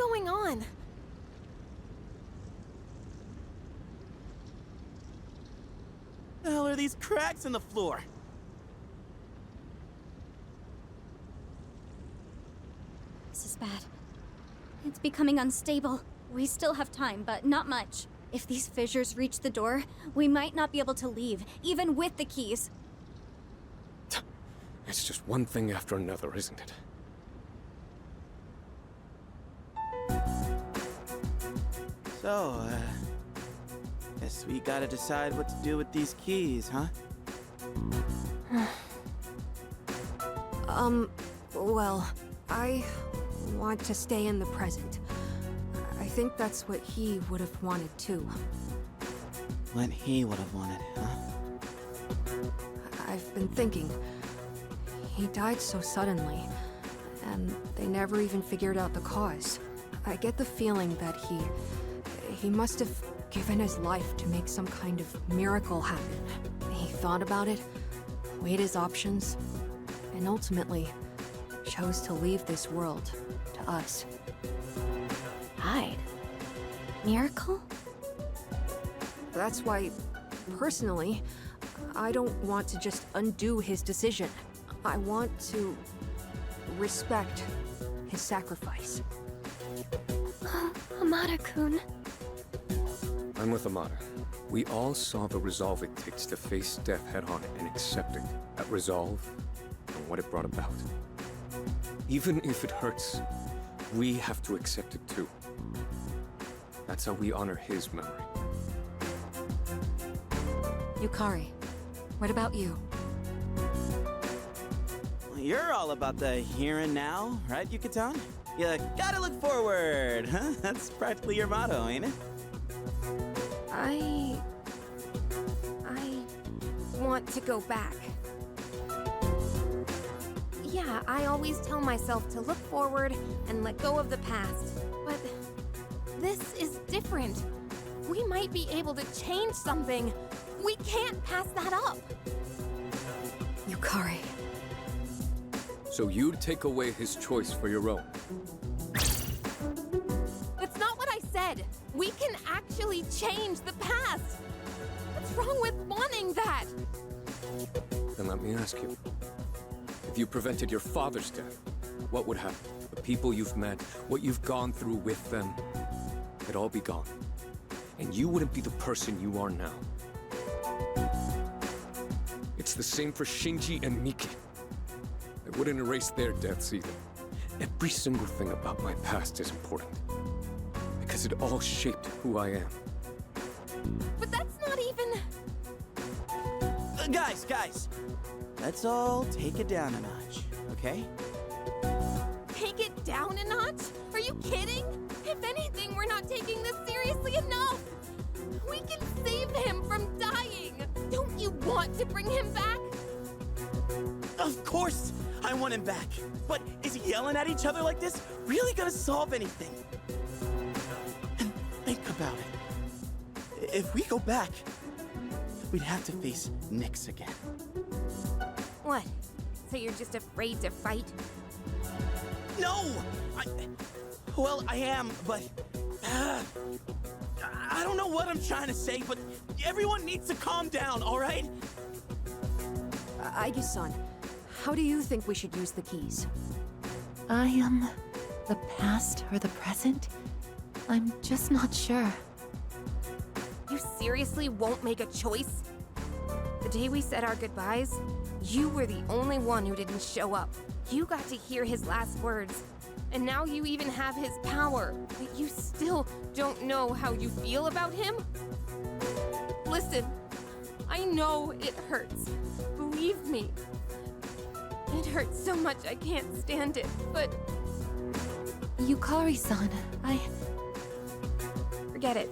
going on? The hell are these cracks in the floor? This is bad. It's becoming unstable. We still have time, but not much. If these fissures reach the door, we might not be able to leave, even with the keys. It's just one thing after another, isn't it? So, guess we gotta decide what to do with these keys, huh? Well, I want to stay in the present. I think that's what he would have wanted too. What he would have wanted, huh? I've been thinking. He died so suddenly, and they never even figured out the cause. I get the feeling that he must have given his life to make some kind of miracle happen. He thought about it, weighed his options, and ultimately chose to leave this world to us. Died? Miracle? That's why, personally, I don't want to just undo his decision. I want to respect his sacrifice. Amada-kun. I'm with Amada. We all saw the resolve it takes to face death head-on and accept it. That resolve and what it brought about. Even if it hurts, we have to accept it too. That's how we honor his memory. Yukari, what about you? Well, you're all about the here and now, right, Yucatan? You gotta look forward, huh? That's practically your motto, ain't it? I want to go back. Yeah, I always tell myself to look forward and let go of the past. But this is different. We might be able to change something. We can't pass that up. Yukari. So you'd take away his choice for your own? That's not what I said. We can actually change the past. What's wrong with wanting that? Then let me ask you. If you prevented your father's death, what would happen? The people you've met, what you've gone through with them, it'd all be gone. And you wouldn't be the person you are now. It's the same for Shinji and Miki. I wouldn't erase their deaths either. Every single thing about my past is important. Because it all shaped who I am. But that's not even... Guys! Let's all take it down a notch, okay? Take it down a notch? Are you kidding? If anything, we're not taking this seriously enough. We can save him from dying. Don't you want to bring him back? Of course I want him back. But is yelling at each other like this really gonna solve anything? And think about it. If we go back, we'd have to face Nyx again. What? So you're just afraid to fight? No! Well, I am, but... I don't know what I'm trying to say, but everyone needs to calm down, all right? Aigis-san, how do you think we should use the keys? The past or the present? I'm just not sure. You seriously won't make a choice? The day we said our goodbyes, you were the only one who didn't show up. You got to hear his last words. And now you even have his power. But you still don't know how you feel about him? Listen, I know it hurts. Believe me. It hurts so much I can't stand it, but... Yukari-san, Forget it.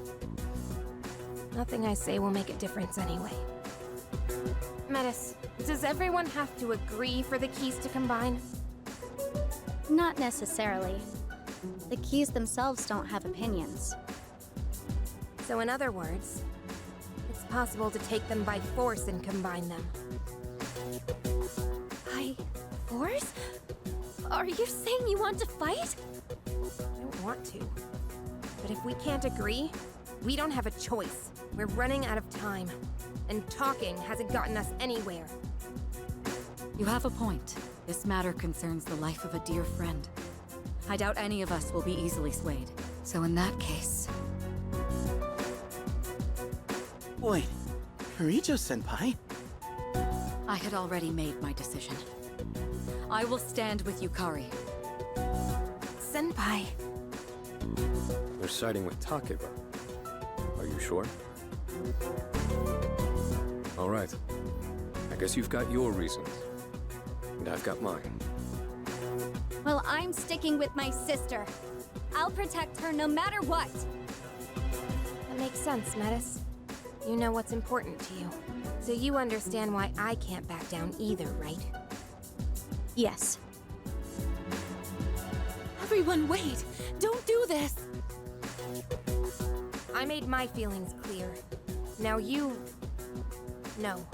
Nothing I say will make a difference anyway. Metis, does everyone have to agree for the keys to combine? Not necessarily. The keys themselves don't have opinions. So in other words, it's possible to take them by force and combine them. By force? Are you saying you want to fight? Don't want to. But if we can't agree, we don't have a choice. We're running out of time. And talking hasn't gotten us anywhere. You have a point. This matter concerns the life of a dear friend. I doubt any of us will be easily swayed. So in that case... Wait, Kirijo-senpai? I had already made my decision. I will stand with Yukari. Senpai. You're siding with Takeba. Are you sure? All right. I guess you've got your reasons. And I've got mine. Well, I'm sticking with my sister. I'll protect her no matter what. That makes sense, Metis. You know what's important to you. So you understand why I can't back down either, right? Yes. Everyone, wait! Don't do this! I made my feelings clear. Now you... know.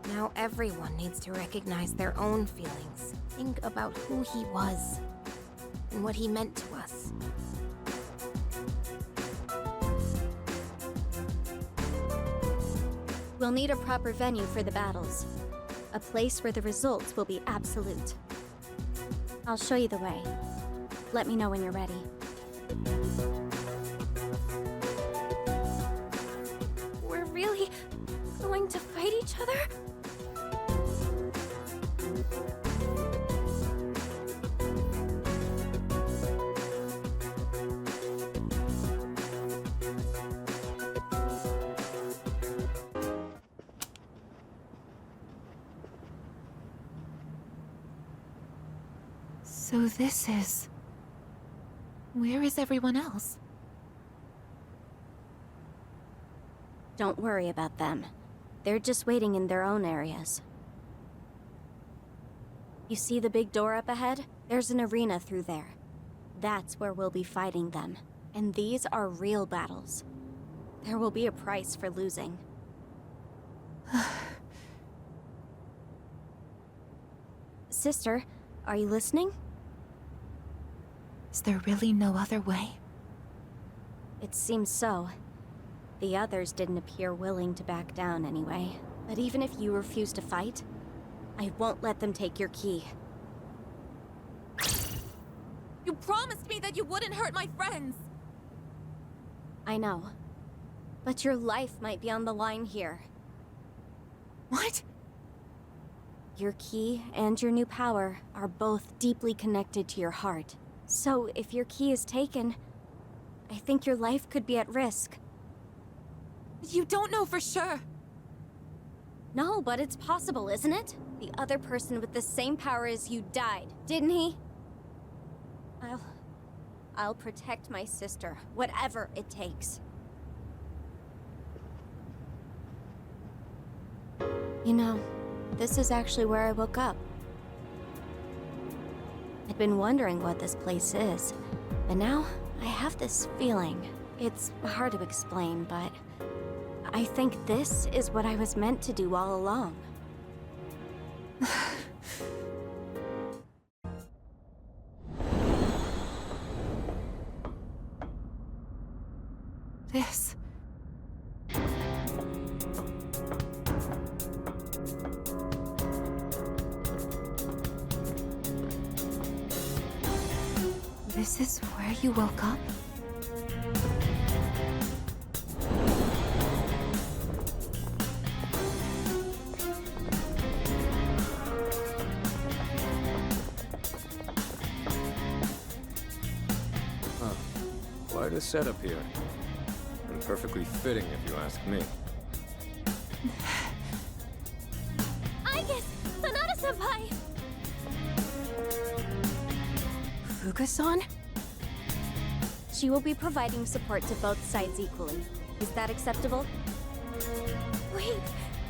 Now everyone needs to recognize their own feelings. Think about who he was. And what he meant to us. We'll need a proper venue for the battles. A place where the results will be absolute. I'll show you the way. Let me know when you're ready. We're really going to fight each other? So this is... Where is everyone else? Don't worry about them. They're just waiting in their own areas. You see the big door up ahead? There's an arena through there. That's where we'll be fighting them. And these are real battles. There will be a price for losing. Sister, are you listening? Is there really no other way? It seems so. The others didn't appear willing to back down anyway. But even if you refuse to fight, I won't let them take your key. You promised me that you wouldn't hurt my friends! I know. But your life might be on the line here. What? Your key and your new power are both deeply connected to your heart. So if your key is taken, I think your life could be at risk. You don't know for sure. No, but it's possible, isn't it? The other person with the same power as you died, didn't he? I'll protect my sister, whatever it takes. You know, this is actually where I woke up. I'd been wondering what this place is, but now I have this feeling. It's hard to explain, but I think this is what I was meant to do all along. This... This is where you woke up? Quite a setup here. And perfectly fitting, if you ask me. Aigis! Sanada-senpai! Fuga-san? She will be providing support to both sides equally. Is that acceptable? Wait!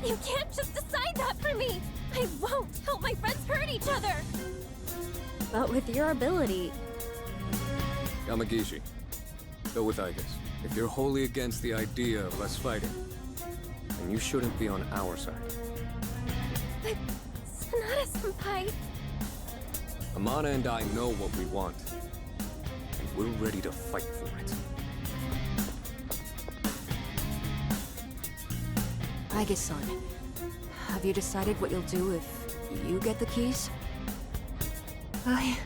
You can't just decide that for me! I won't help my friends hurt each other! But with your ability... Yamagishi, go with Aigis. If you're wholly against the idea of us fighting, then you shouldn't be on our side. But... Sanada-senpai... Amana and I know what we want, and we're ready to fight for it. Aigis-san, have you decided what you'll do if you get the keys? I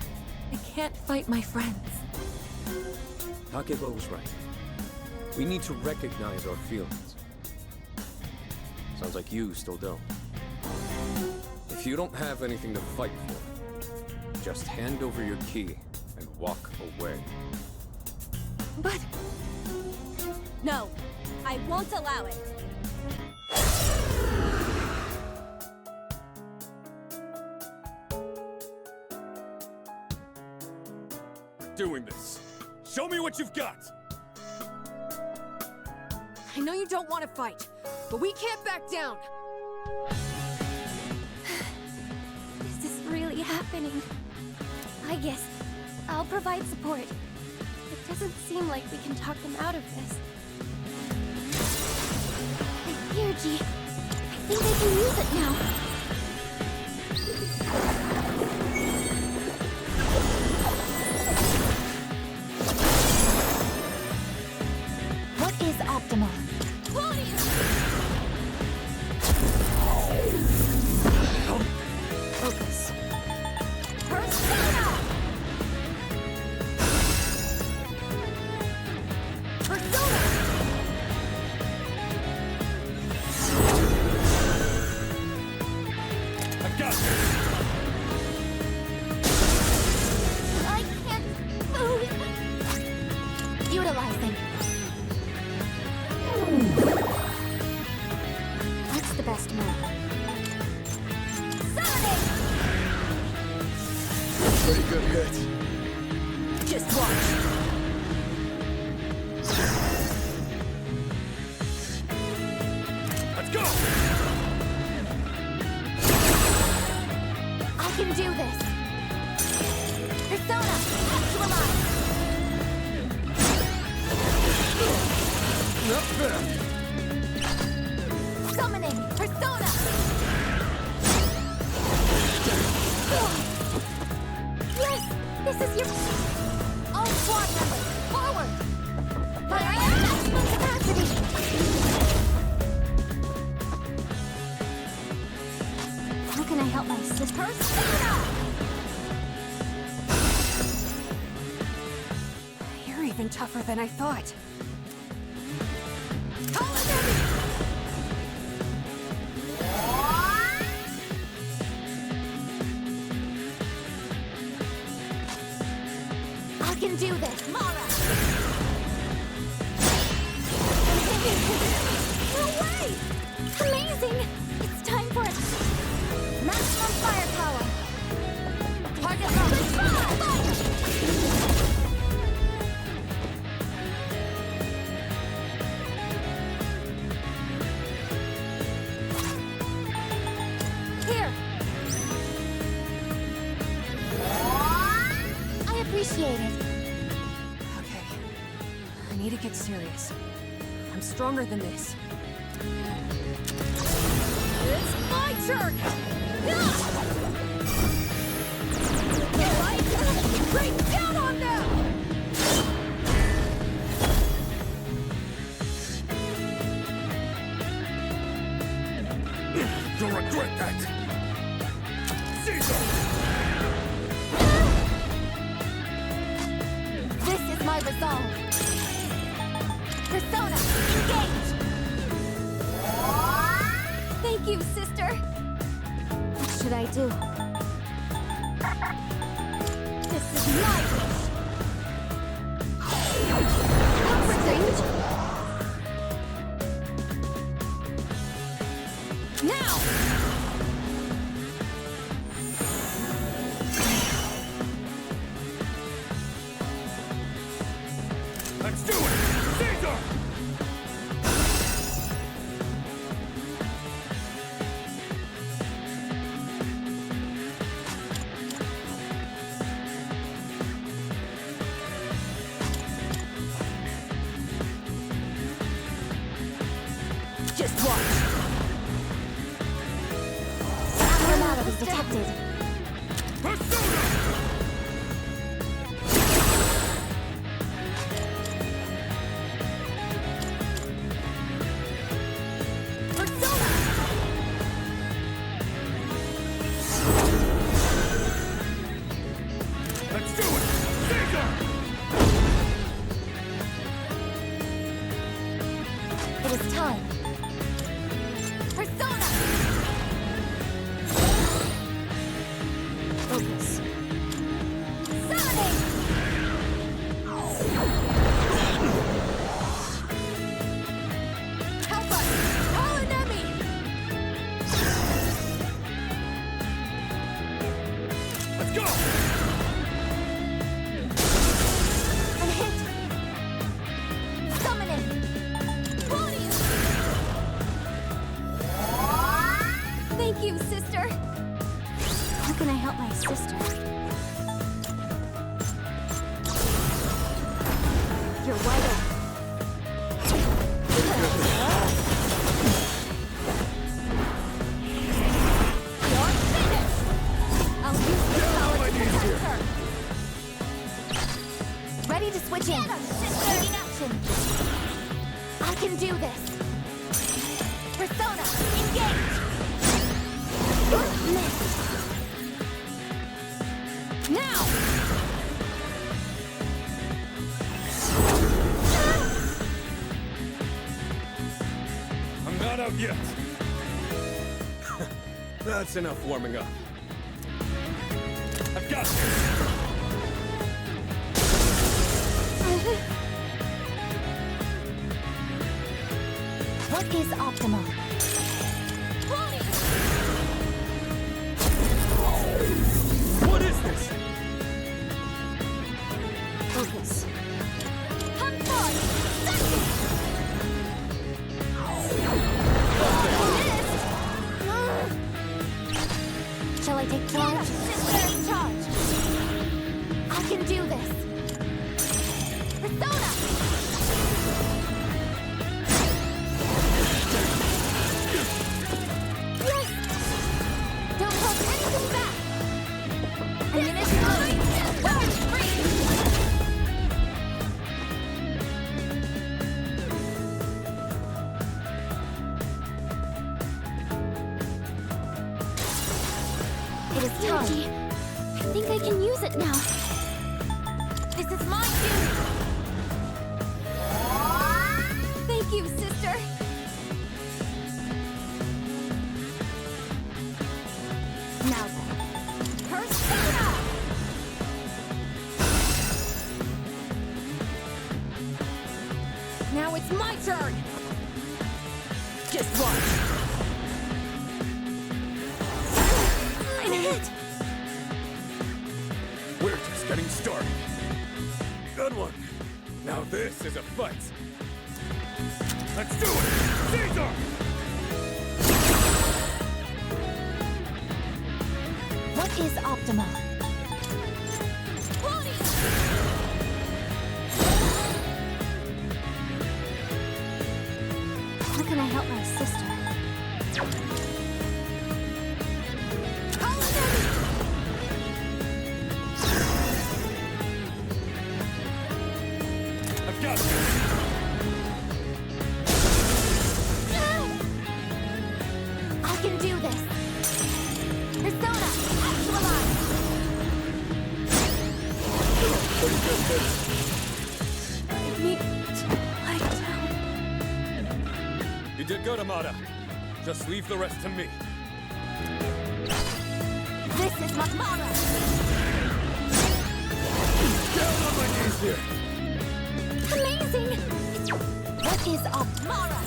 can't fight my friends. Takeba was right. We need to recognize our feelings. Sounds like you still don't. If you don't have anything to fight for, just hand over your key and walk away. But No, I won't allow it. Doing this. Show me what you've got! I know you don't want to fight, but we can't back down! This is really happening. I guess I'll provide support. It doesn't seem like we can talk them out of this. The energy. I think I can use it now. What is optimal? Focus. Persona! Persona! I've got this! I can't move. Utilizing. What's the best move? Summoning! Pretty good hit. Just watch. Let's go! I can do this. Persona, actualize. Not bad. Summoning, persona. Yes, this is your. All squad members, forward. Fire at maximum capacity. How can I help my sister? Persona. You're even tougher than I thought. I can do this, Mara! No way! Amazing! It's time for it! Maximum firepower! Target locked! Fire! Here! I appreciate it. Okay. I need to get serious. I'm stronger than this. It's my turn! Break down on them! You'll regret that! Caesar! This is my resolve. Persona, engage! Thank you, sister. What should I do? This is my wish. Instinct. Now! Let's do it! Caesar! Just watch. Abnormality detected. Persona! Let's go! And hit! Summoning! Body! Thank you, sister! How can I help my sister? You're wide open. You're finished! I'll use this power to protect her. Ready to switch in. Taking action. I can do this. Persona, engage! Missed. Now! I'm not out yet. That's enough warming up. I've got this. What is optimal? What is this? Focus. Come forward! Second! Missed! Shall I take charge? Take charge! I can do this! Persona! Yes! Don't hold anything back! Ammunition loading! Weapons free! It is time. I think I can use it now. This is my duty! Thank you, sister! Now then. Persona! Now it's my turn! Just watch! I'm hit! We're just getting started. Good one. Now this is a fight. Let's do it! Caesar! What is optimal? How can I help my sister? I've got this. I can do this! Persona, actualize! Pretty good hit. I need to lie down. You did good, Amada. Just leave the rest to me. This is Mara! Down on my knees here. Amazing! What is Mara?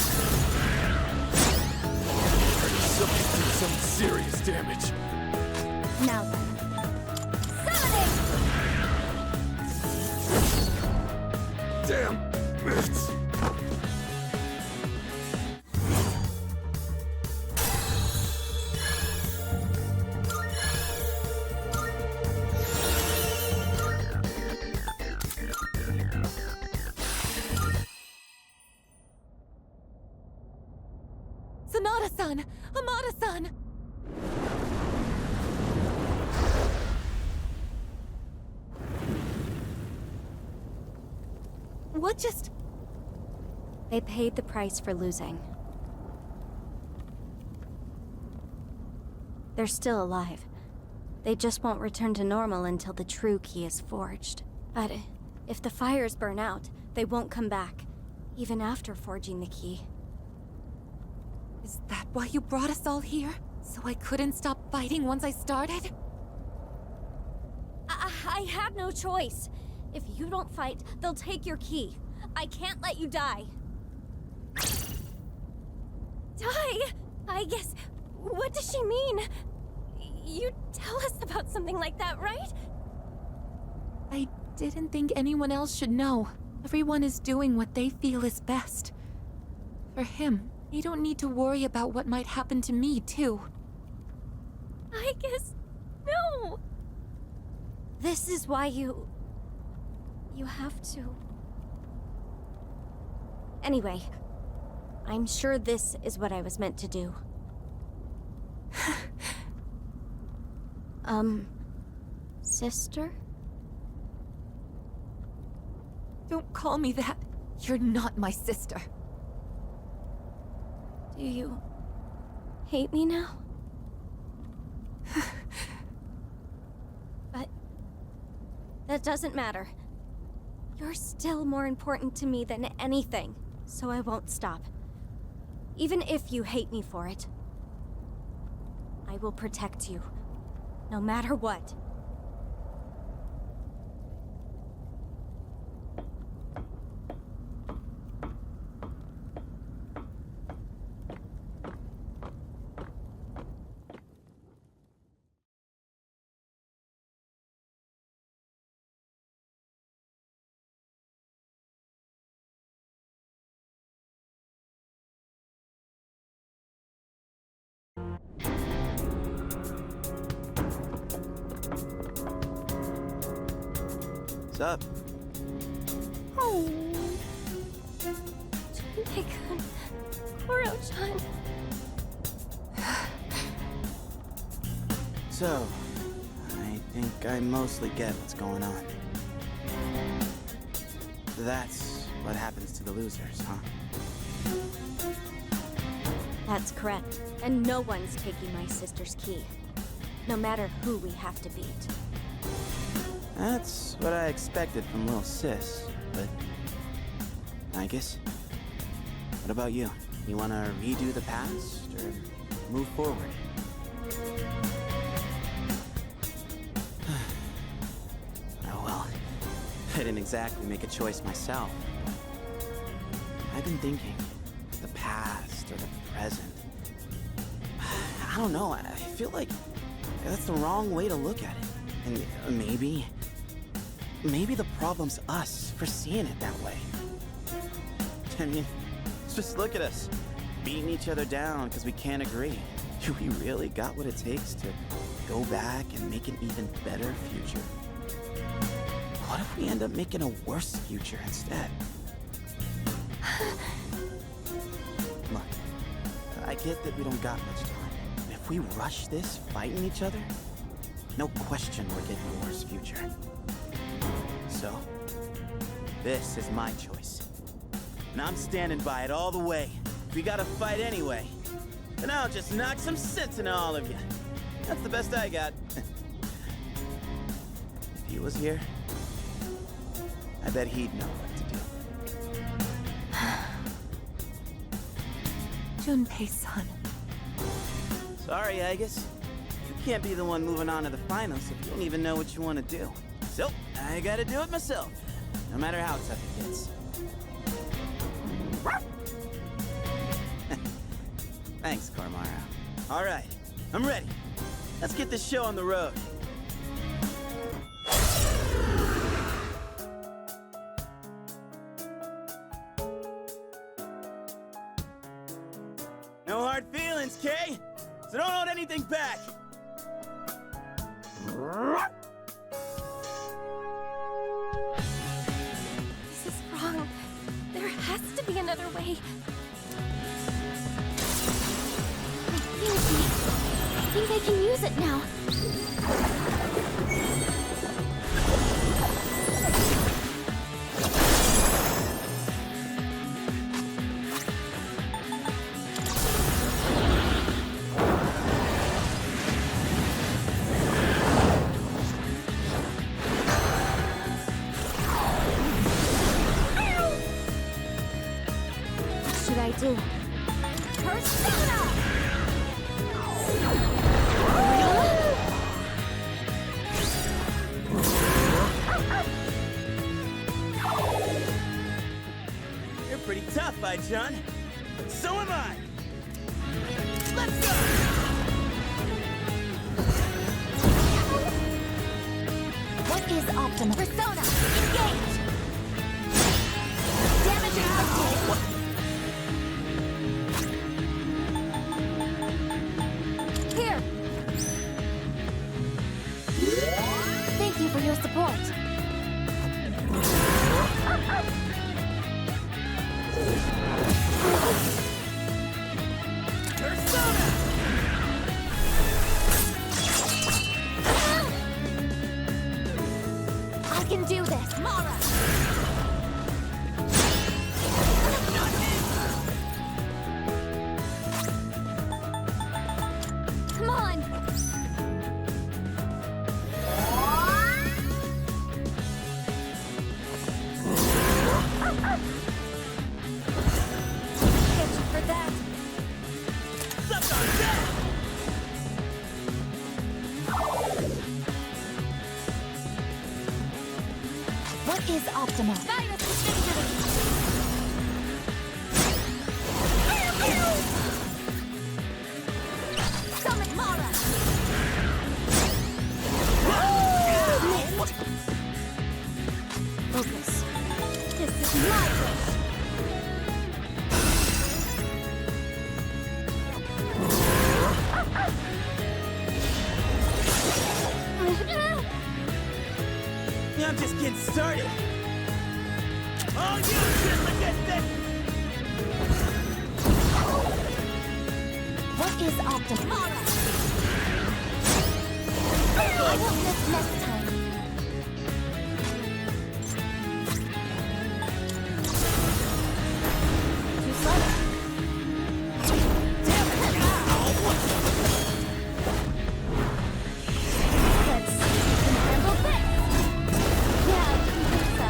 Something did some serious damage. Now then. Summoning! Damn it! Sonata-san! Amada-san! What just... They paid the price for losing. They're still alive. They just won't return to normal until the true key is forged. But if the fires burn out, they won't come back, even after forging the key. Is that why you brought us all here? So I couldn't stop fighting once I started? I had no choice. If you don't fight, they'll take your key. I can't let you die. Die? I guess... What does she mean? You tell us about something like that, right? I didn't think anyone else should know. Everyone is doing what they feel is best. For him, they don't need to worry about what might happen to me, too. I guess... no! This is why you have to... Anyway, I'm sure this is what I was meant to do. Sister? Don't call me that. You're not my sister. Do you hate me now? But that doesn't matter. You're still more important to me than anything, so I won't stop. Even if you hate me for it. I will protect you, no matter what. What's up? Oh. Junpei-kun. Koro-chan. So, I think I mostly get what's going on. That's what happens to the losers, huh? That's correct. And no one's taking my sister's key. No matter who we have to beat. That's what I expected from little sis, but... Aigis? What about you? You wanna redo the past, or move forward? Oh well, I didn't exactly make a choice myself. I've been thinking, the past or the present. I don't know, I feel like that's the wrong way to look at it. And maybe the problem's us for seeing it that way. I mean, just look at us, beating each other down because we can't agree. Do we really got what it takes to go back and make an even better future? What if we end up making a worse future instead? Look, I get that we don't got much time. But if we rush this, fighting each other, no question we're getting a worse future. So, this is my choice. And I'm standing by it all the way. If we gotta fight anyway, then I'll just knock some sense into all of you. That's the best I got. If he was here, I bet he'd know what to do. Junpei-san. Sorry, Aigis. You can't be the one moving on to the finals if you don't even know what you want to do. So, I gotta do it myself, no matter how tough it gets. Thanks, Cormara. All right, I'm ready. Let's get this show on the road. No hard feelings, Kay. So don't hold anything back. This is wrong. There has to be another way. I think I can use it now. What should I do? Persona! You're pretty tough, John. But so am I. Let's go! is Optimus? Persona, engage! Damage inflicted! Here! Thank you for your support. Persona! I can do this, Mara! Come on! Get you for that! Suck on that! What is Optimus? Virus disintegrating! Summon Mara! Missed! Focus. This is my wish! I'm just getting started. All you just against it! What is Optimus? Mara! I won't miss next time. Too slow. Damn it! Let's see if we can handle this. Yeah, I think so.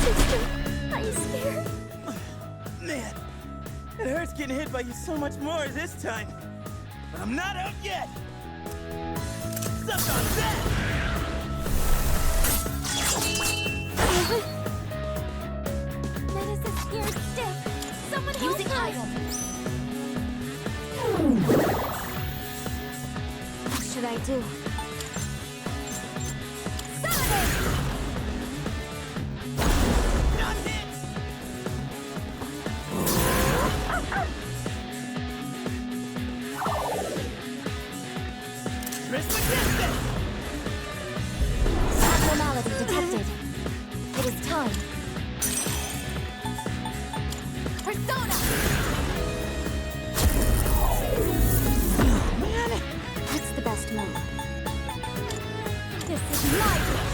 Sister, are you scared? Man, it hurts getting hit by you so much more this time. But I'm not out yet! Suck on that! That is a scared stick. Someone help Using us. item. What should I do? Summon! Not hit! Trismegistus! Abnormality detected. It is time. Persona! Man! What's the best move? This is my wish.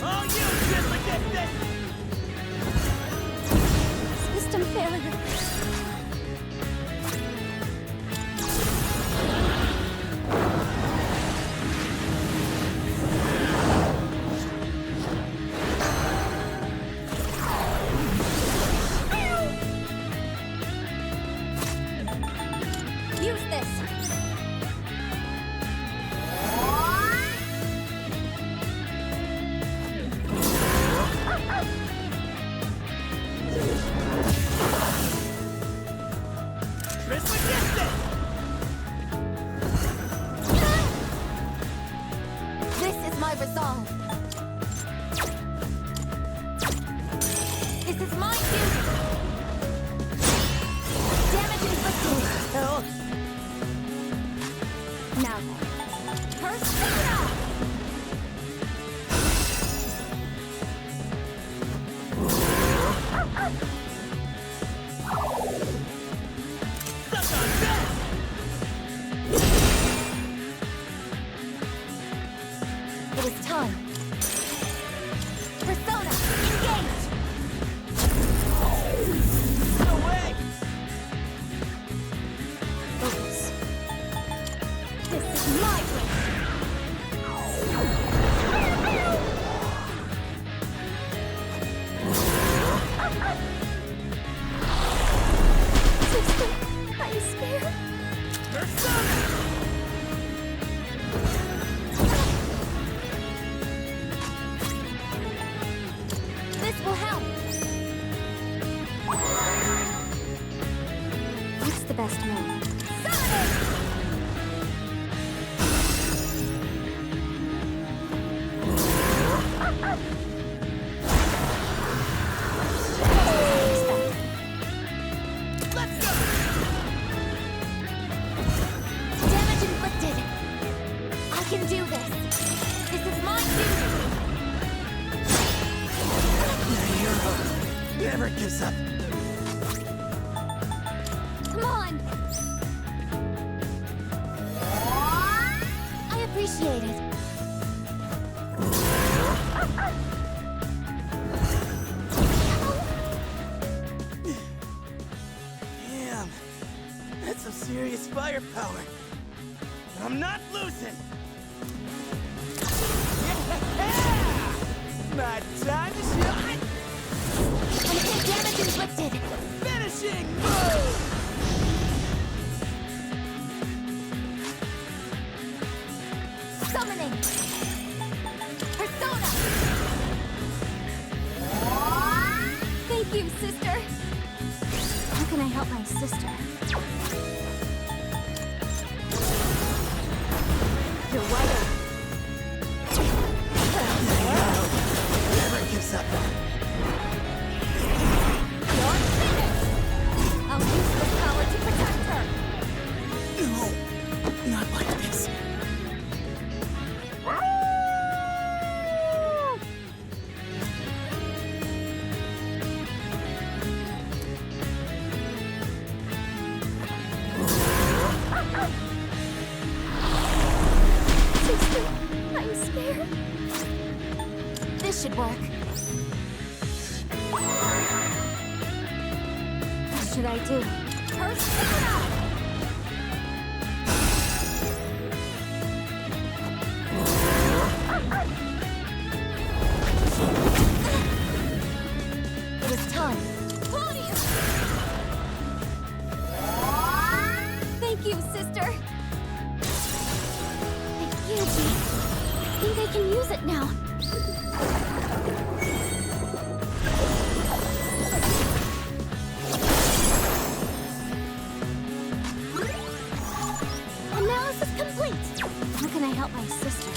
All you Trismegistus! System failure. Use this. the best move? Let's go! Damage inflicted. I can do this. This is my duty. The hero never gives up. Come on. I appreciate it. Damn, that's some serious firepower. But I'm not losing. Yeah! My time to shine. Limited damage inflicted. Finishing move. Summoning. Persona. Thank you, sister. How can I help my sister? You're wide open. Never gives up. You're finished! I'll use this power to protect her. No, not like this. Sister, I'm scared. This should work. What should I do? Persona! It is time. Claudius! Thank you, sister. I think I can use it now. Analysis complete. How can I help my sister?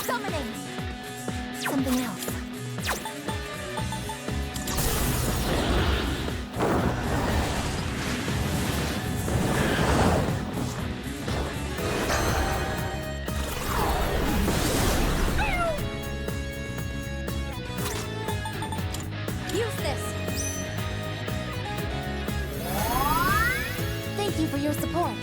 Summoning! Something else. Use this! Thank you for your support.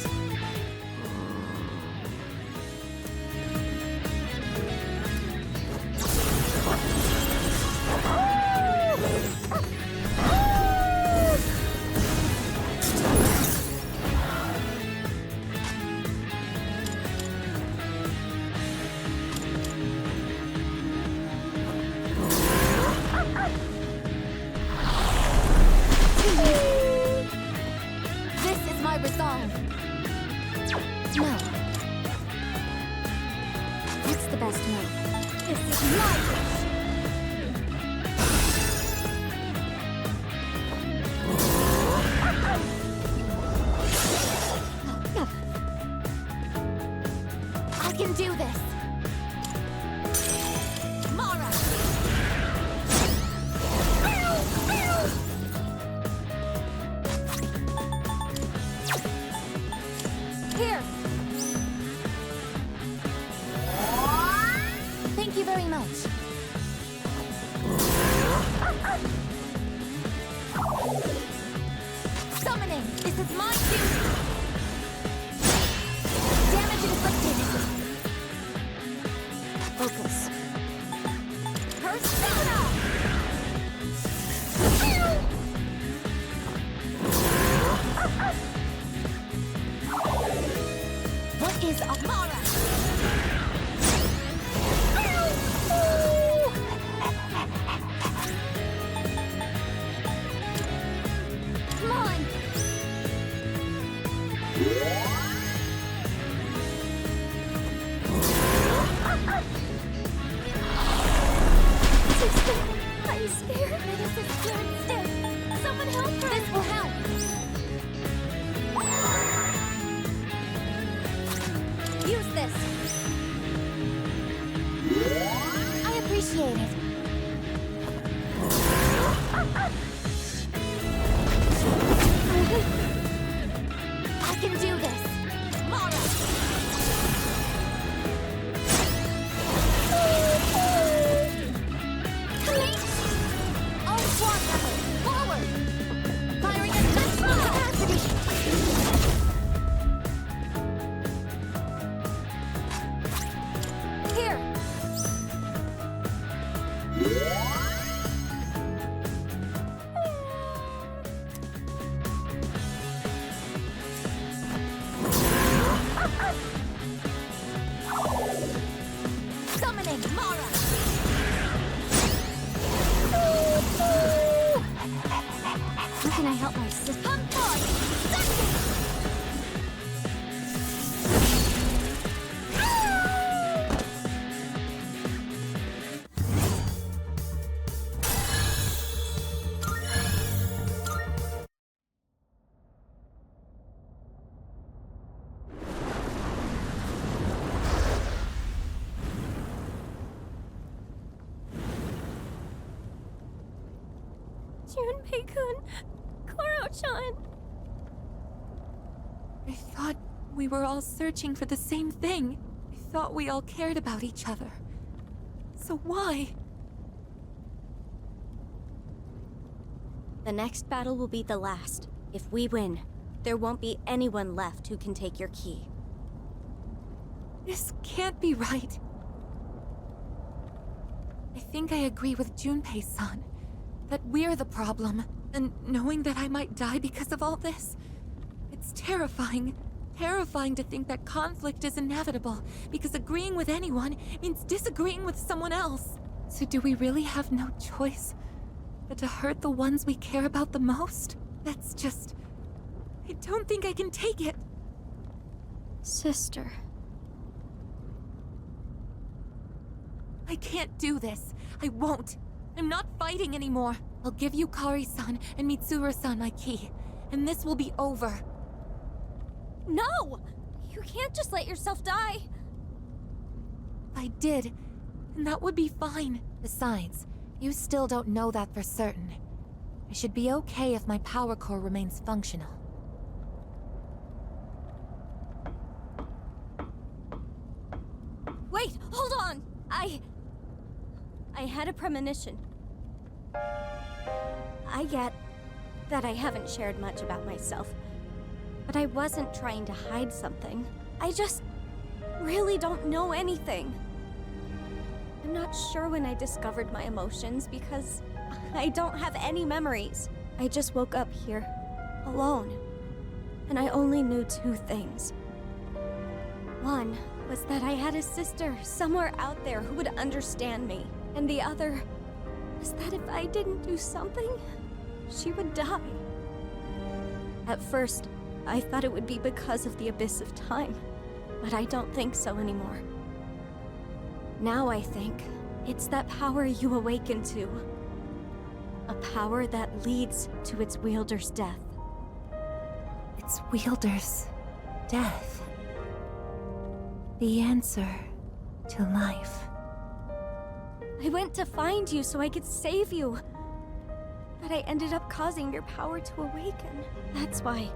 This is my resolve. No. What's the best move? This is my wish. I can do this. Mara. Here. Thank you very much. Summoning. This is my duty. Damage inflicted. Focus. Persona. What is Amara? Come on! do this! Mara! Commit! All squad members, forward! Firing at maximum capacity! Here! Summoning Mara! How can I help my sister? Come forth! Second! Junpei-kun, Koro-chan. I thought we were all searching for the same thing. I thought we all cared about each other. So why? The next battle will be the last. If we win, there won't be anyone left who can take your key. This can't be right. I think I agree with Junpei-san. That we're the problem. And knowing that I might die because of all this, it's terrifying. Terrifying to think that conflict is inevitable, because agreeing with anyone means disagreeing with someone else. So do we really have no choice but to hurt the ones we care about the most? That's just... I don't think I can take it. Sister. I can't do this. I won't. I'm not fighting anymore. I'll give you Kari-san and Mitsuru-san my key, and this will be over. No! You can't just let yourself die. I did, and that would be fine. Besides, you still don't know that for certain. I should be okay if my power core remains functional. Wait, hold on! I had a premonition. I get that I haven't shared much about myself, but I wasn't trying to hide something. I just really don't know anything. I'm not sure when I discovered my emotions because I don't have any memories. I just woke up here, alone, and I only knew two things. One was that I had a sister somewhere out there who would understand me, and the other was that if I didn't do something, she would die. At first, I thought it would be because of the abyss of time, but I don't think so anymore. Now I think it's that power you awaken to. A power that leads to its wielder's death. Its wielder's death. The answer to life. I went to find you so I could save you. But I ended up causing your power to awaken. That's why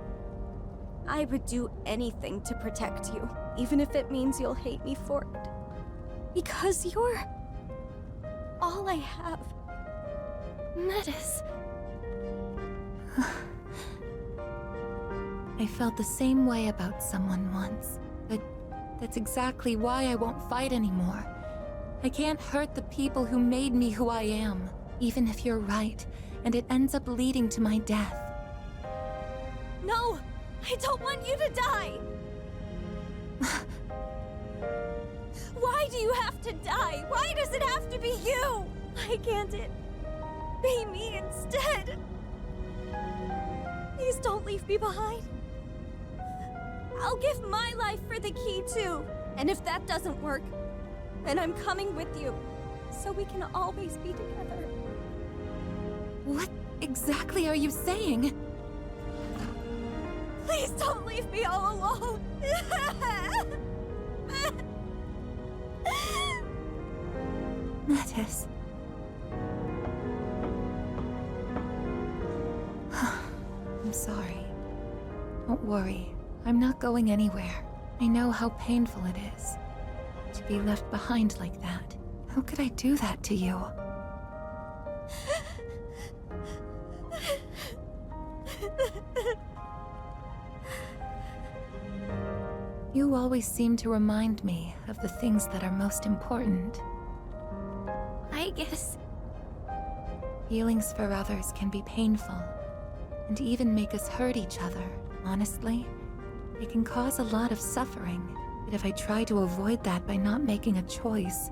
I would do anything to protect you, even if it means you'll hate me for it. Because you're all I have. Metis. I felt the same way about someone once, but that's exactly why I won't fight anymore. I can't hurt the people who made me who I am, even if you're right, and it ends up leading to my death. No! I don't want you to die! Why do you have to die? Why does it have to be you? Why can't it be me instead? Please don't leave me behind. I'll give my life for the key too. And if that doesn't work, then I'm coming with you, so we can always be together. What exactly are you saying? Please don't leave me all alone. Metis. I'm sorry. Don't worry. I'm not going anywhere. I know how painful it is to be left behind like that. How could I do that to you? You always seem to remind me of the things that are most important. I guess. Feelings for others can be painful, and even make us hurt each other. Honestly, they can cause a lot of suffering. But if I try to avoid that by not making a choice,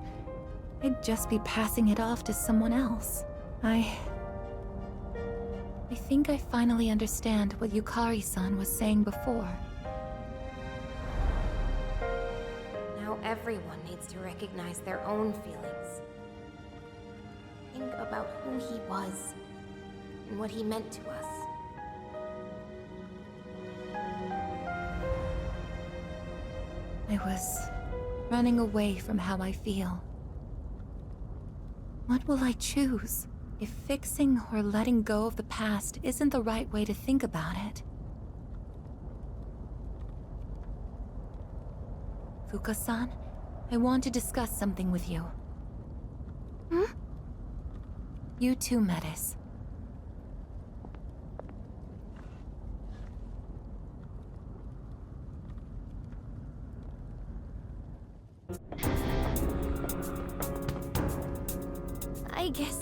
I'd just be passing it off to someone else. I think I finally understand what Yukari-san was saying before. Now everyone needs to recognize their own feelings. Think about who he was and what he meant to us. I was running away from how I feel. What will I choose? If fixing or letting go of the past isn't the right way to think about it. Fuka-san, I want to discuss something with you. You too, Metis. I guess,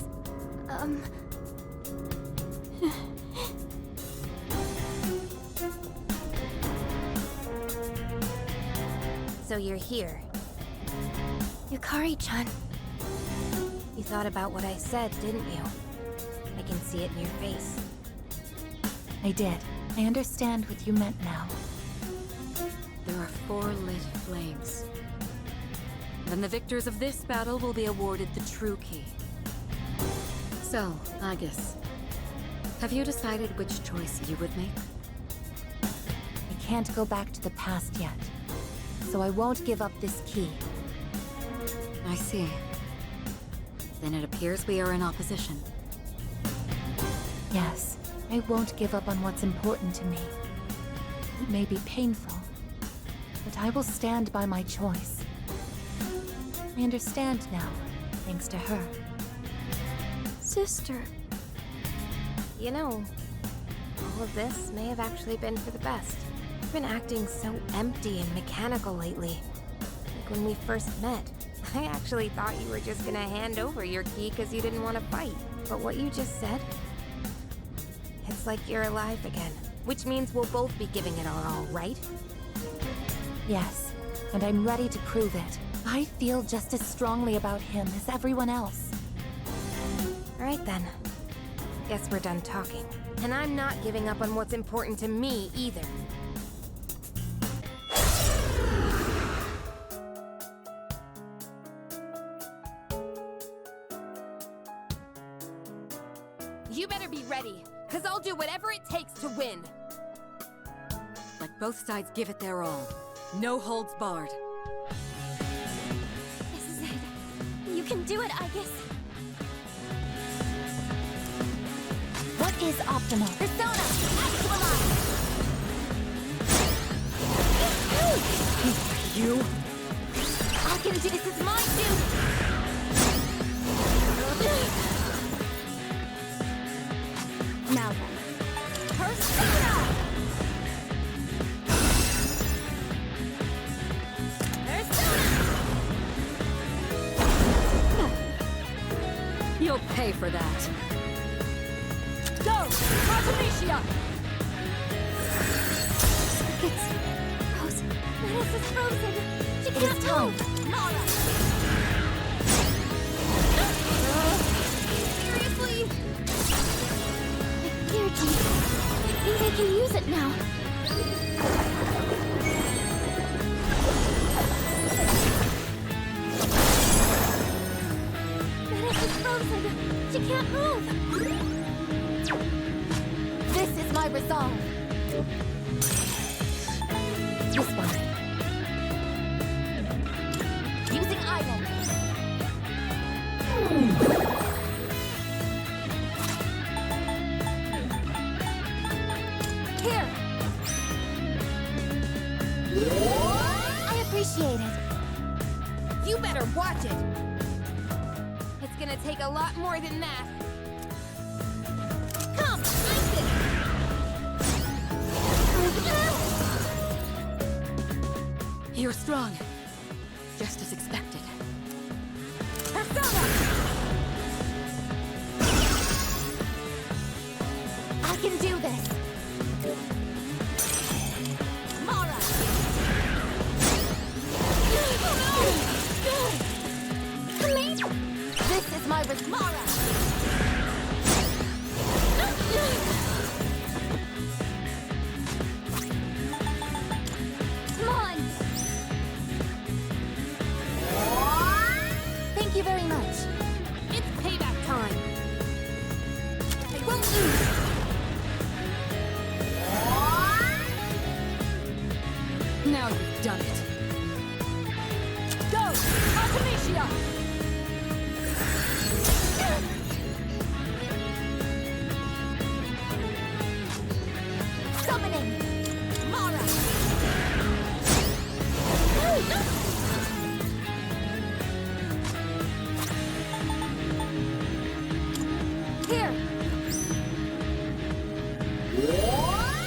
So you're here. Yukari-chan. You thought about what I said, didn't you? I can see it in your face. I did. I understand what you meant now. There are 4 lit flames. Then the victors of this battle will be awarded the true key. So, Aigis, have you decided which choice you would make? I can't go back to the past yet, so I won't give up this key. I see. Then it appears we are in opposition. Yes, I won't give up on what's important to me. It may be painful, but I will stand by my choice. I understand now, thanks to her. Sister. You know, all of this may have actually been for the best. You've been acting so empty and mechanical lately. Like when we first met, I actually thought you were just gonna hand over your key because you didn't want to fight. But what you just said, it's like you're alive again. Which means we'll both be giving it our all, right? Yes, and I'm ready to prove it. I feel just as strongly about him as everyone else. Alright then. Guess we're done talking. And I'm not giving up on what's important to me either. You better be ready, because I'll do whatever it takes to win. Let both sides give it their all. No holds barred. This is it. You can do it, Aigis. What is optimal? Persona! Actualize! You? I can do this. Is my duty! Now then. Persona! You'll pay for that. Go! Artemisia! It's frozen. Metis is frozen. She can't move. Nara! Seriously? Energy. I think I can use it now. Metis is frozen. She can't move. This is my resolve. This one. Using idol. Here. appreciate it. You better watch it. It's gonna take a lot more than that. Come, Aigis! You're strong. Just as expected. Persona! I can do this. Mara! This is my Mara. Come on. Thank you very much. It's payback time. I won't lose. Now you've done it. Go! Artemisia! Summoning. Mara! Here.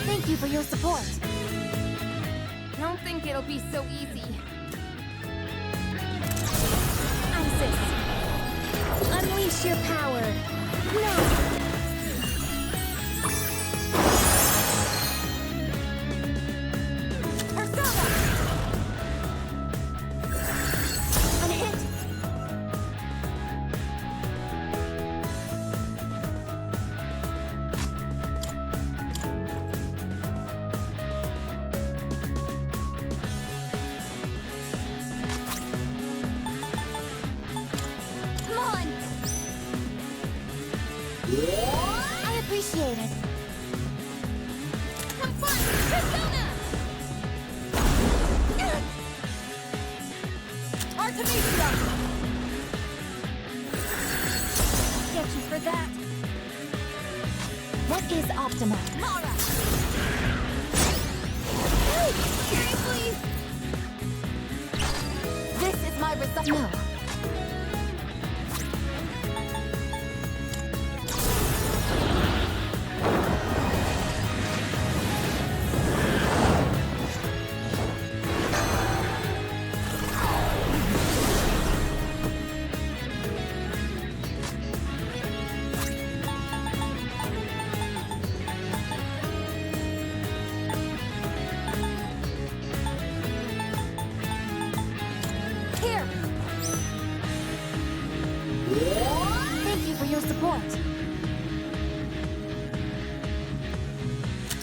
Thank you for your support. Don't think it'll be so easy. Isis. Unleash your power. Now. Persona! On hit. Come on. I appreciate it. Come fight! Persona! Artemisia! Get you for that. What is optimal? Mara! Seriously? This is my result. No. Here. Thank you for your support.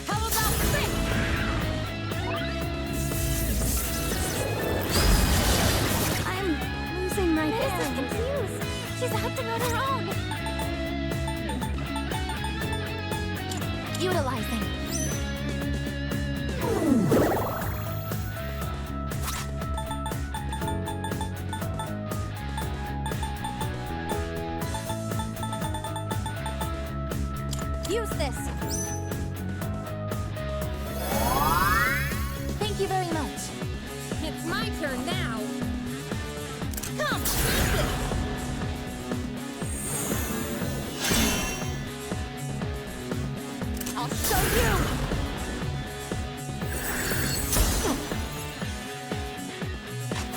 How about this? I'm losing my hair. I'm confused. She's acting on her own. Utilizing. Use this. Thank you very much. It's my turn now. Come, Aigis! I'll show you!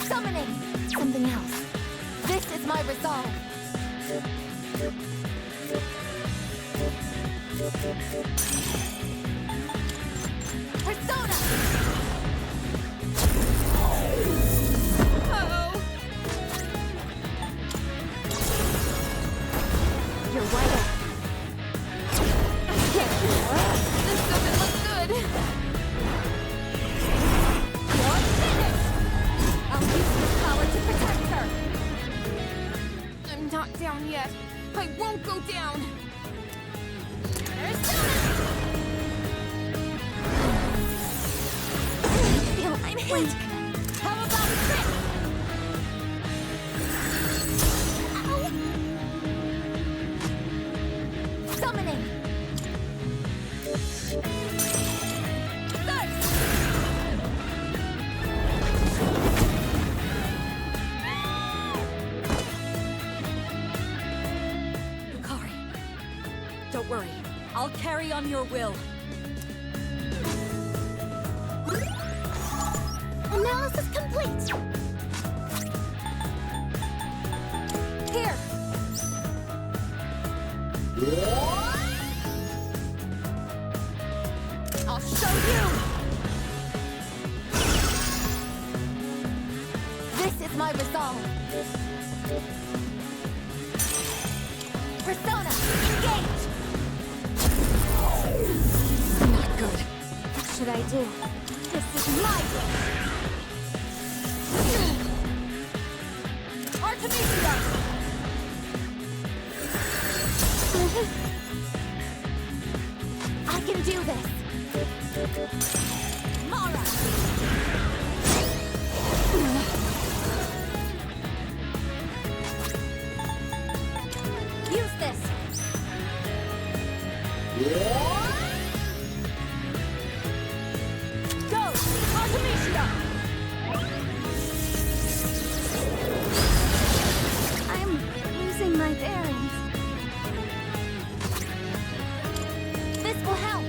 Summoning. Something else. This is my resolve. Persona! Uh-oh! You're wide up. This doesn't look good! You're finished! I'll use this power to protect her. I'm not down yet. I won't go down! Persona! I feel I'm hit. How about this? Ow. Summoning. Start! carry on your will. Analysis complete! Here! I'll show you! This is my resolve! Persona, engage! Not good. What should I do? This is my wish! Artemisia! I can do this! Mara! Use this! Go! Artemisia! I'm losing my bearings. This will help.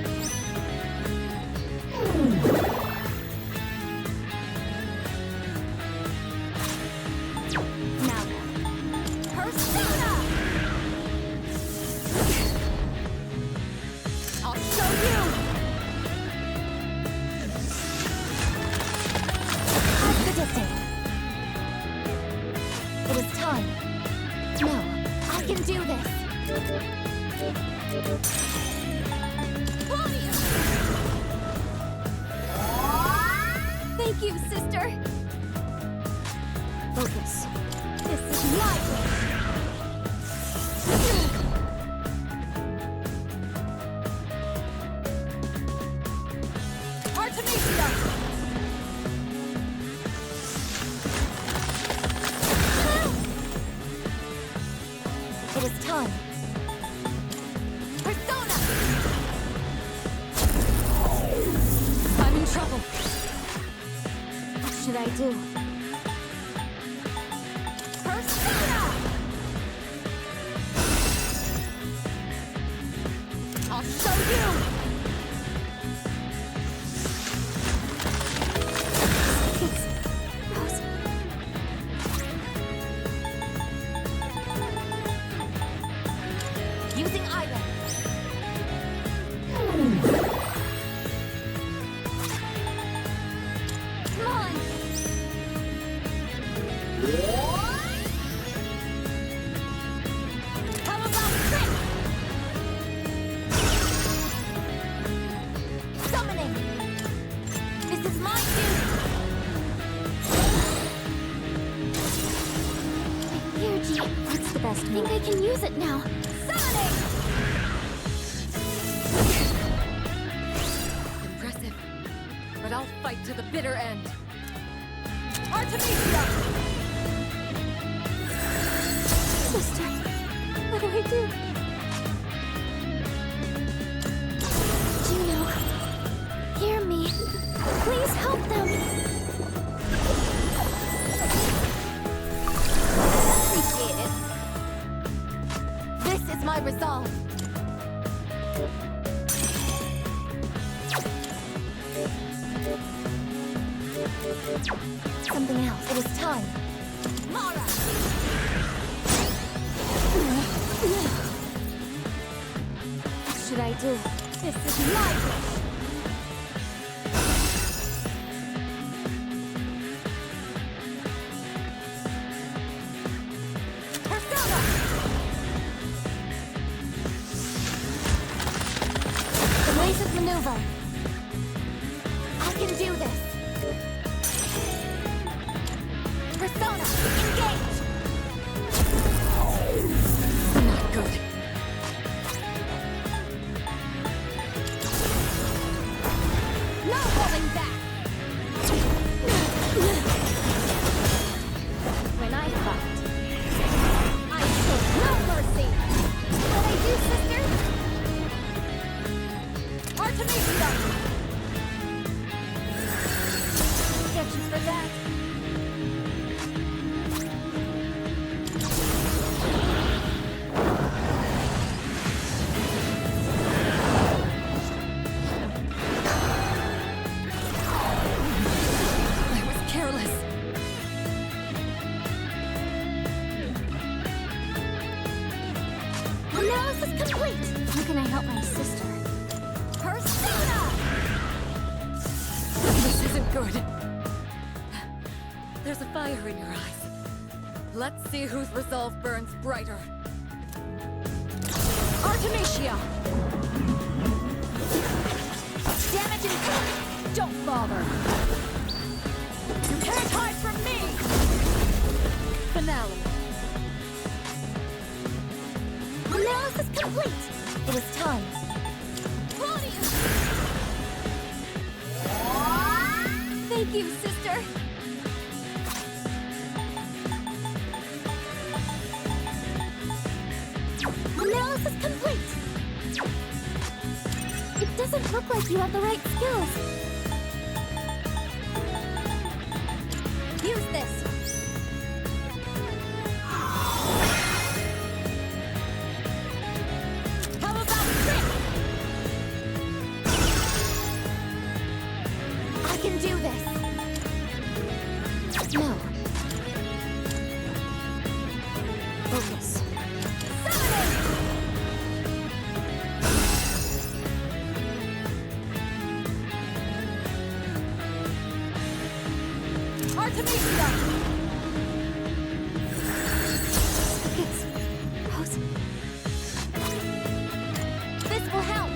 Now then. Persona! I'll show you! As predicted. It is time. No, I can do this. Thank you, sister. Focus. This is my wish. Artemisia! It is time. Persona! I'm in trouble. What should I do? Persona! I'll show you! It's Rose. Using Ivan. Come on! How about trick? Summoning! This is my duty! Energy! What's the best move? I think I can use it now! Summoning! Impressive. But I'll fight to the bitter end. Artemisia! Sister, what do I do? Juno, hear me. Please help them. Appreciate it. This is my resolve. Something else. It is time. Mara! What should I do? This is my wish! Persona! Evasive maneuver. I can do this. Persona, engage! Not good. No holding back! When I fight, I show no mercy! What I do, sister? Artemisia! careless. Analysis complete! How can I help my sister? Persona! This isn't good. There's a fire in your eyes. Let's see whose resolve burns brighter. Artemisia! Damage incurred! Don't bother! You can't hide from me! Finale. Analysis complete! It was time. Claudius! Thank you, sister! Analysis complete! It doesn't look like you have the right skills. Use this! How about trick? I can do this! No. Focus. Artemisia! Focus. Pose. This will help.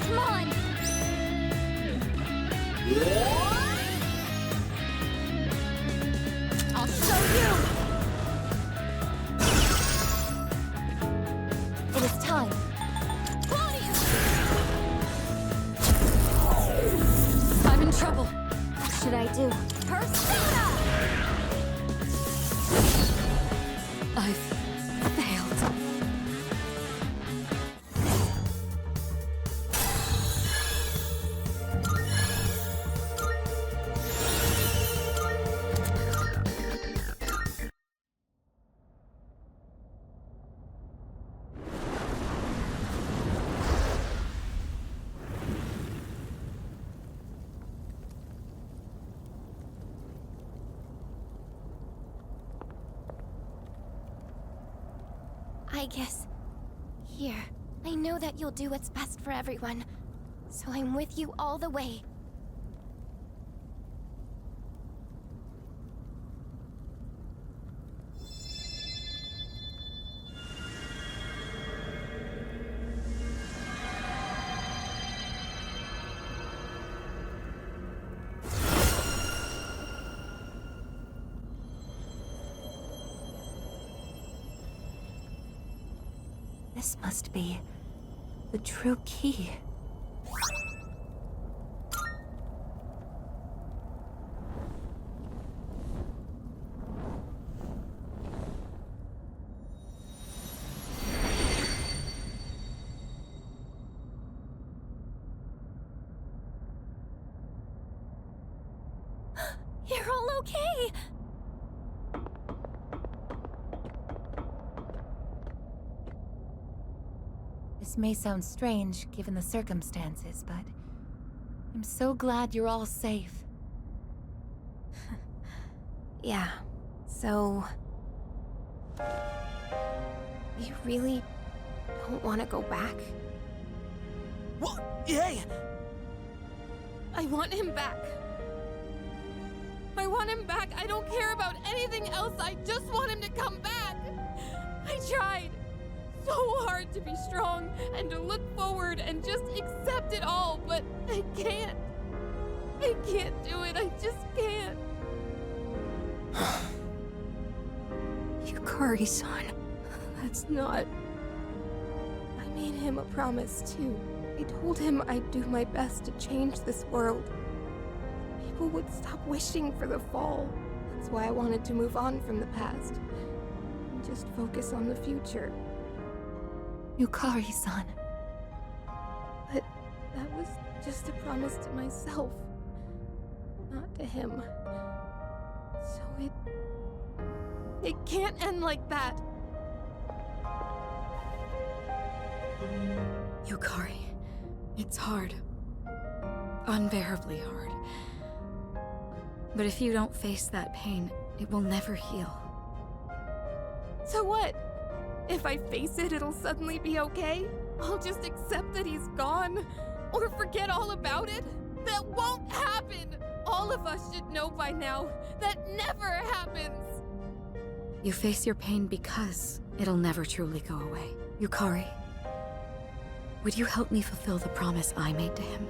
Come on. I'll show you. It is time. I'm in trouble. What should I do? Persona! I've failed. Aigis, here. I know that you'll do what's best for everyone, so I'm with you all the way. This must be the true key. You're all okay! This may sound strange, given the circumstances, but I'm so glad you're all safe. Yeah, so... You really don't want to go back? Well, hey! I want him back. I want him back. I don't care about anything else. I just want him to come back. I tried so hard to be strong and to look forward and just accept it all, but I can't. I can't do it. I just can't. Yukari-san, that's not... I made him a promise, too. I told him I'd do my best to change this world. People would stop wishing for the fall. That's why I wanted to move on from the past. And just focus on the future. Yukari-san. But that was just a promise to myself. Not to him. So it can't end like that. Yukari, It's hard. Unbearably hard. But if you don't face that pain, it will never heal. So what? If I face it, it'll suddenly be okay? I'll just accept that he's gone? Or forget all about it? That won't happen! All of us should know by now. That never happens! You face your pain because it'll never truly go away. Yukari, would you help me fulfill the promise I made to him?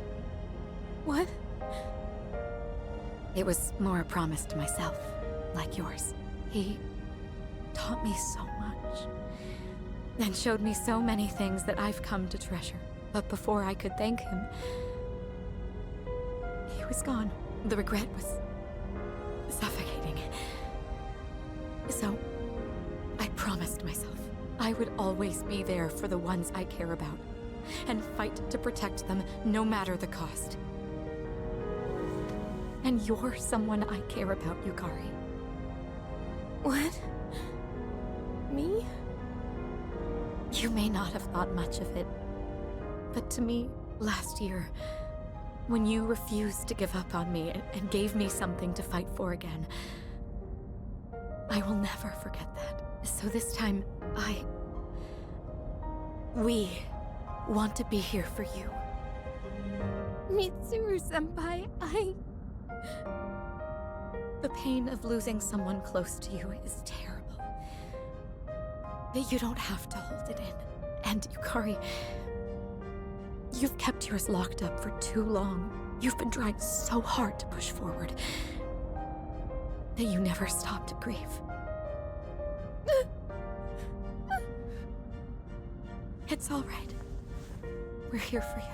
What? It was more a promise to myself, like yours. He taught me so much, and showed me so many things that I've come to treasure. But before I could thank him, he was gone. The regret was suffocating. So, I promised myself I would always be there for the ones I care about, and fight to protect them no matter the cost. And you're someone I care about, Yukari. What? Me? You may not have thought much of it, but to me, last year, when you refused to give up on me and gave me something to fight for again, I will never forget that. So this time, we want to be here for you. Mitsuru-senpai, The pain of losing someone close to you is terrible. But you don't have to hold it in. And Yukari, you've kept yours locked up for too long. You've been trying so hard to push forward that you never stop to grieve. It's all right. We're here for you.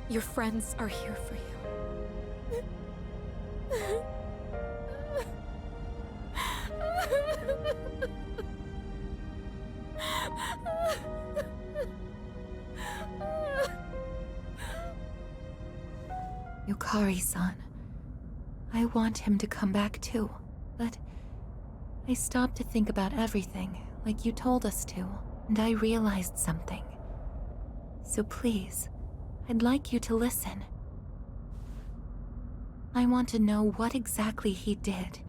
Your friends are here for you. Yukari-san, I want him to come back too, but I stopped to think about everything, like you told us to, and I realized something. So please, I'd like you to listen. I want to know what exactly he did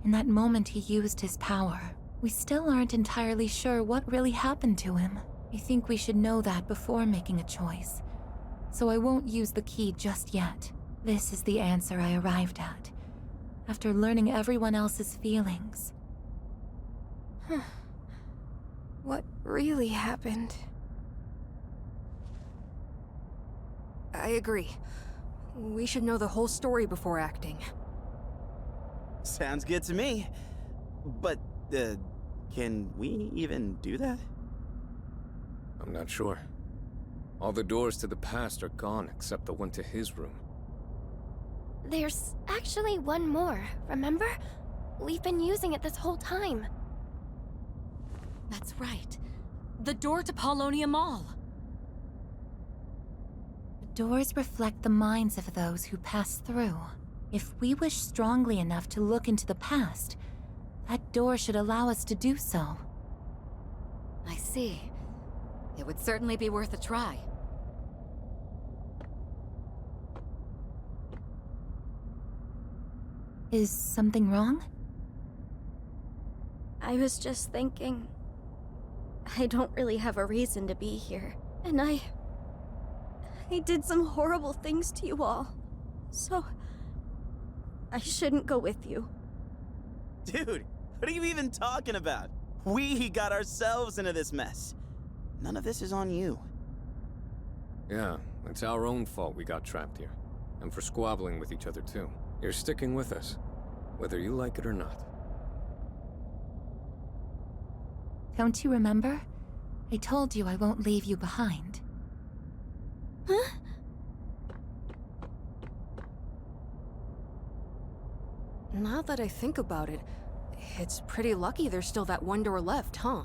in that moment he used his power. We still aren't entirely sure what really happened to him. I think we should know that before making a choice. So I won't use the key just yet. This is the answer I arrived at, after learning everyone else's feelings. What really happened? I agree. We should know the whole story before acting. Sounds good to me. But, can we even do that? I'm not sure. All the doors to the past are gone except the one to his room. There's actually one more, remember? We've been using it this whole time. That's right. The door to Paulownia Mall. The doors reflect the minds of those who pass through. If we wish strongly enough to look into the past, that door should allow us to do so. I see. It would certainly be worth a try. Is something wrong? I was just thinking... I don't really have a reason to be here. And I did some horrible things to you all. So... I shouldn't go with you. Dude, what are you even talking about? We got ourselves into this mess. None of this is on you. Yeah, it's our own fault we got trapped here. And for squabbling with each other too. You're sticking with us, whether you like it or not. Don't you remember? I told you I won't leave you behind. Huh? Now that I think about it, it's pretty lucky there's still that one door left, huh?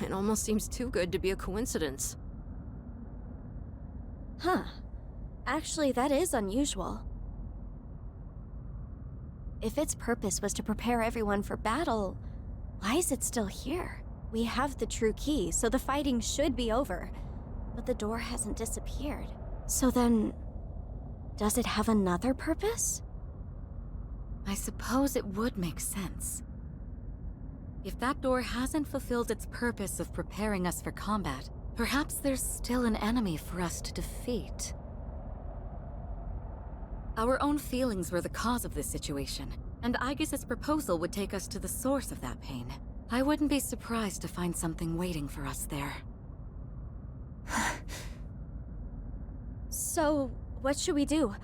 It almost seems too good to be a coincidence. Huh. Actually, that is unusual. If its purpose was to prepare everyone for battle, why is it still here? We have the true key, so the fighting should be over. but the door hasn't disappeared. So then, does it have another purpose? I suppose it would make sense. If that door hasn't fulfilled its purpose of preparing us for combat, perhaps there's still an enemy for us to defeat. Our own feelings were the cause of this situation, and Aigis' proposal would take us to the source of that pain. I wouldn't be surprised to find something waiting for us there. So, what should we do?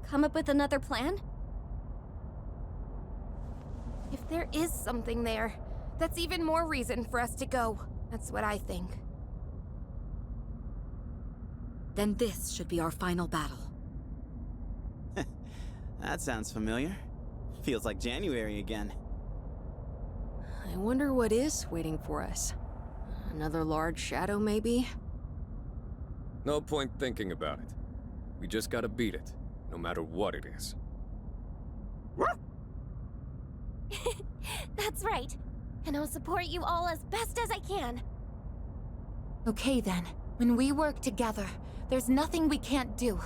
Come up with another plan? If there is something there, that's even more reason for us to go. That's what I think. Then this should be our final battle. That sounds familiar. Feels like January again. I wonder what is waiting for us. Another large shadow, maybe? No point thinking about it. We just gotta beat it, no matter what it is. That's right. And I'll support you all as best as I can. Okay then, when we work together, there's nothing we can't do.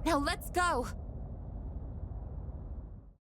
Now let's go!